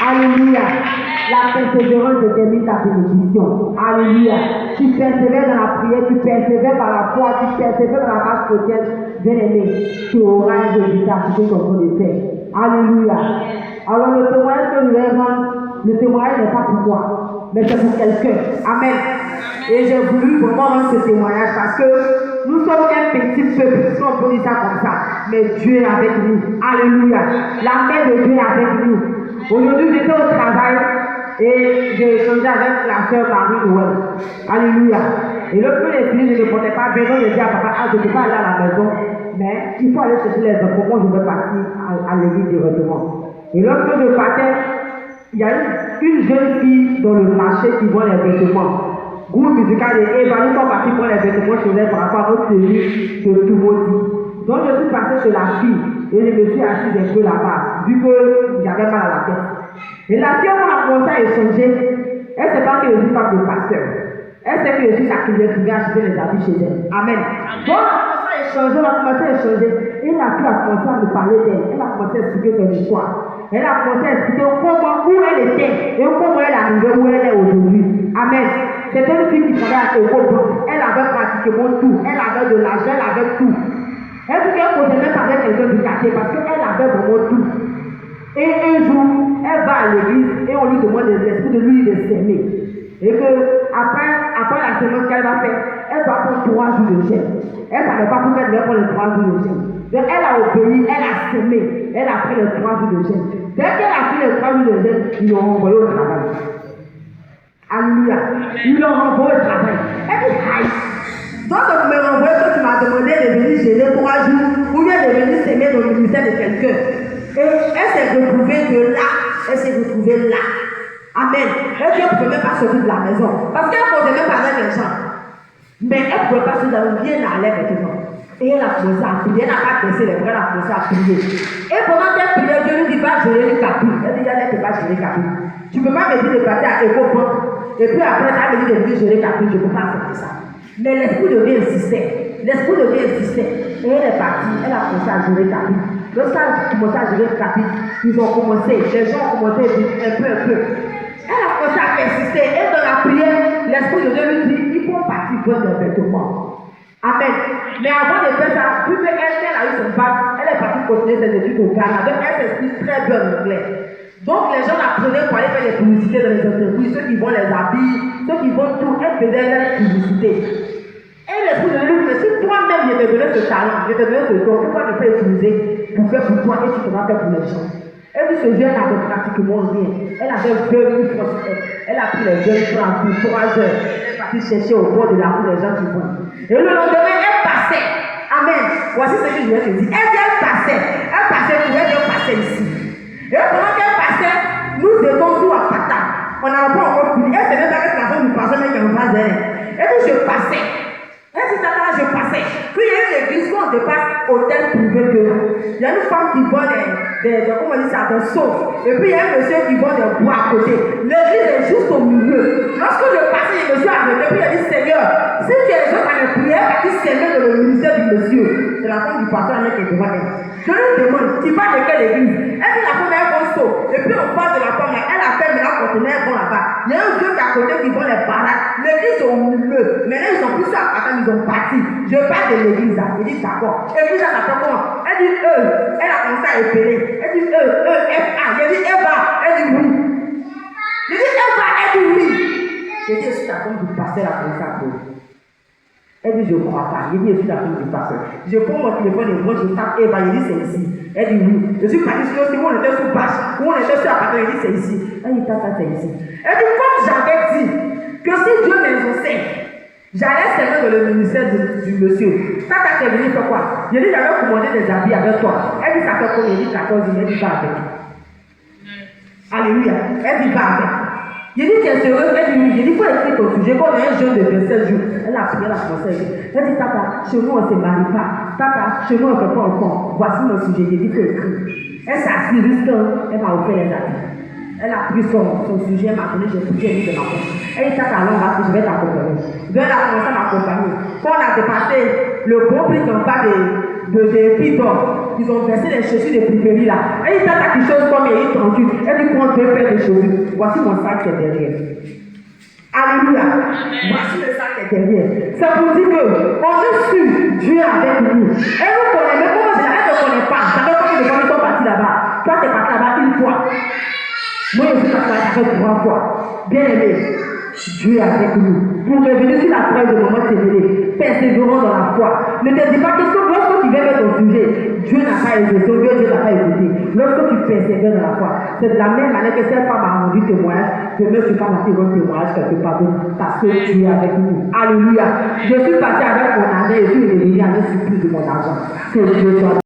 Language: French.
Alléluia. La persévérance détermine ta bénédiction. Alléluia. Tu persévères dans la prière, tu persévères par la foi, tu persévères dans la marche chrétienne. Bien-aimé, tu auras un résultat à ce que tu es en train de faire. Alléluia. Alors le témoignage que nous vais rendre, le témoignage n'est pas pour toi, mais c'est pour quelqu'un. Amen. Et j'ai voulu vraiment rendre ce témoignage parce que nous sommes un petit peuple, si on peut dire ça comme ça. Mais Dieu est avec nous. Alléluia. La main de Dieu est avec nous. Aujourd'hui, j'étais au travail et j'ai échangé avec la sœur Marie-Noël. Alléluia. Et lorsque les filles ne me portaient pas bien, donc j'ai dit à papa, je ne peux pas aller à la maison, mais il faut aller chercher les enfants. Moi, je vais partir à l'église directement. Et lorsque je partais, il y a une jeune fille dans le marché qui vend les vêtements. Groupe musical et Eva, nous sommes partis pour les vêtements chez elle par rapport à notre tenue de tout maudit. Donc je suis passé chez la fille et je me suis assise un peu là-bas, vu que j'avais mal à la tête. Et la fille, on a commencé à échanger. Elle ne sait pas que je suis femme de pasteur. Elle sait que je suis sa cliente qui vient acheter les habits chez elle. Amen. Donc on a commencé à échanger, Et la fille a commencé à me parler d'elle. Elle a commencé à expliquer son histoire. Elle a commencé à expliquer comment, où elle était et comment elle est arrivée où elle est aujourd'hui. Amen. C'était une fille qui travaillait à Ecobank. Elle avait pratiquement tout. Elle avait de l'argent, elle avait tout. Elle dit qu'elle ne posait même pas avec quelqu'un du quartier parce qu'elle avait vraiment tout. Et un jour, elle va à l'église et on lui demande l'esprit de lui de s'aimer. Et que après la séance qu'elle va faire, elle doit prendre 3 jours de jeûne. Elle ne savait pas pourquoi elle devait prendre les 3 jours de jeûne. Donc elle a obéi, elle a s'aimé, elle a pris les 3 jours de jeûne. Dès qu'elle a pris les 3 jours de jeûne, ils l'ont envoyé au travail. Alléluia. Ils l'ont renvoyé au travail. Elle dit, aïe. Donc, tu me renvoies que tu m'as demandé de venir gêner 3 jours ou bien de venir s'aimer dans le ministère de quelqu'un. Et elle s'est retrouvée de là. Elle s'est retrouvée là. Amen. Elle ne pouvait même pas sortir de la maison. Parce qu'elle ne posait même pas avec les gens. Mais elle ne pouvait pas sortir de la maison. Elle allait maintenant. Et elle a commencé à prier. Elle n'a pas baissé les bras, elle a commencé à prier. Et pendant qu'elle priait, Dieu lui dit, va gérer le capit. Elle dit, elle ne peut pas gérer le capit. Tu ne peux pas me dire de partir à Ecobank. Et puis après, elle me dit de venir gérer le capit. Je ne peux pas accepter ça. Mais l'esprit de Dieu insistait. L'esprit de Dieu insistait. Et elle est partie. Elle a commencé à gérer le capit. Lorsqu'elle a commencé à gérer le capit, ils ont commencé. Les gens ont commencé à dire un peu. Elle a commencé à persister. Et dans la prière, l'esprit de Dieu lui dit, il faut partir voir des vêtements. Amen. Mais avant de faire ça, vu qu'elle a eu son bac, elle est partie continuer ses études au Ghana. Donc elle s'exprime très bien en anglais. Donc les gens la prenaient pour aller faire des publicités dans les entreprises, ceux qui vendent les habits, ceux qui vendent tout, elle faisait la publicité. Et l'esprit de Dieu lui dit, si toi-même je te donnais ce talent, je te donnais ce don, pourquoi ne pas utiliser pour faire pour toi et tu te vas faire pour les gens? Elle dit, ce jeune avait pratiquement rien. Elle avait 20 000 francs. Elle a pris les 20 francs pour 3 heures. Elle est partie chercher au bord de la rue les gens qui vendent. Et le lendemain, elle passait. Amen. Voici ce que je viens de dire. Elle passait. Elle passait ici. Et pendant qu'elle passait, nous étions sous à Pata. On n'avait pas encore fini. Elle savait pas que la femme du passait, mais qu'elle va derrière. Elle dit, je passais. Elle dit, tata, je passais. Puis il y a une église où on dépasse hôtel privé de là. Il y a une femme qui vend comment on dit ça, des sauts. Et puis il y a un monsieur qui vend des bois à côté. L'église est juste au milieu. Lorsque je passais, je me suis arrêté. Puis il a dit, Seigneur, si tu es juste à la prière, tu s'aimer dans le ministère du monsieur. C'est la femme du pasteur qui est devant elle. Je lui demande, tu vas de quelle église? Elle dit, la femme est un saut. Et puis on passe de la femme là, elle a fait, mais là, conteneur bon là-bas. Il y a un vieux qui est à côté qui vend les baraques. L'église est au milieu. Maintenant, ils ont pris ça à ils ont parti. Je parle de l'église là. Il dit, d'accord. L'église là, ça fait comment? Elle dit, elle a commencé à épeler. Elle dit, F-A. Elle dit, Eva. Elle dit, oui. Je dis, Eva. Elle dit, oui. Je dis, je suis la femme du pasteur à commencer à pleurer. Elle dit, je ne crois pas. Je dis, je suis la femme du pasteur. Je prends mon téléphone et moi, je tape Eva. Je dis, c'est ici. Elle dit, oui. Je suis parti sur le où on était sous bâche, où on était sur la patrouille. Elle dit, c'est ici. Elle dit, tata, c'est ici. Elle dit, comme j'avais dit que si Dieu m'exauçait, j'allais servir dans le ministère du monsieur. Tata, t'es venu faire quoi? Je dis, j'avais commandé des habits avec toi. Elle dit, ça fait combien? Elle dit, 14 000. Elle dit, va avec. Alléluia. Elle dit, va avec. Je dis, tu es sérieuse? Elle dit, oui. Je dis, il faut écrire ton sujet. Quand on est un jeune de 27 jours, elle a prié la conseil. Elle dit, tata, chez nous, on ne se marie pas. Tata, chez nous, on ne fait pas enfant. Voici mon sujet. Je dis, il faut écrire. Elle s'est assise jusqu'elle m'a offert les habits. Elle a pris son sujet, m'a donné, j'ai pris de ma poche. Elle dit, tata, alors, je vais t'accompagner. Donc, elle a commencé à m'accompagner. Quand on a dépassé le bon prix en bas de Python, ils ont versé les chaussures de primerie là. Elle dit, tata, qui chose comme elle est tranquille. Elle dit, prends 2 paires de Jésus, voici mon sac qui est derrière. Alléluia. Voici le sac qui est derrière. C'est pour dire que au-dessus, Dieu est avec nous. Elle nous connaît, mais comment elle ne connaît pas? Ça fait combien de fois qu'ils sont partis là-bas? Toi, tu es parti là-bas une fois. Moi, je suis parti là-bas 3 fois. Bien aimé, Dieu est avec nous. Pour revenir sur la preuve de moment témoigné, persévérons dans la foi. Ne te dis pas que lorsque tu viens vers ton sujet, Dieu n'a pas exaucé, Dieu n'a pas écouté. Lorsque tu persévères dans la foi, c'est de la même manière que cette femme a rendu témoignage, demain tu vas lancer votre témoignage quelque part parce que Dieu est avec nous. Alléluia. Je suis parti avec mon argent et je suis revenu avec surplus de mon argent. Que Dieu soit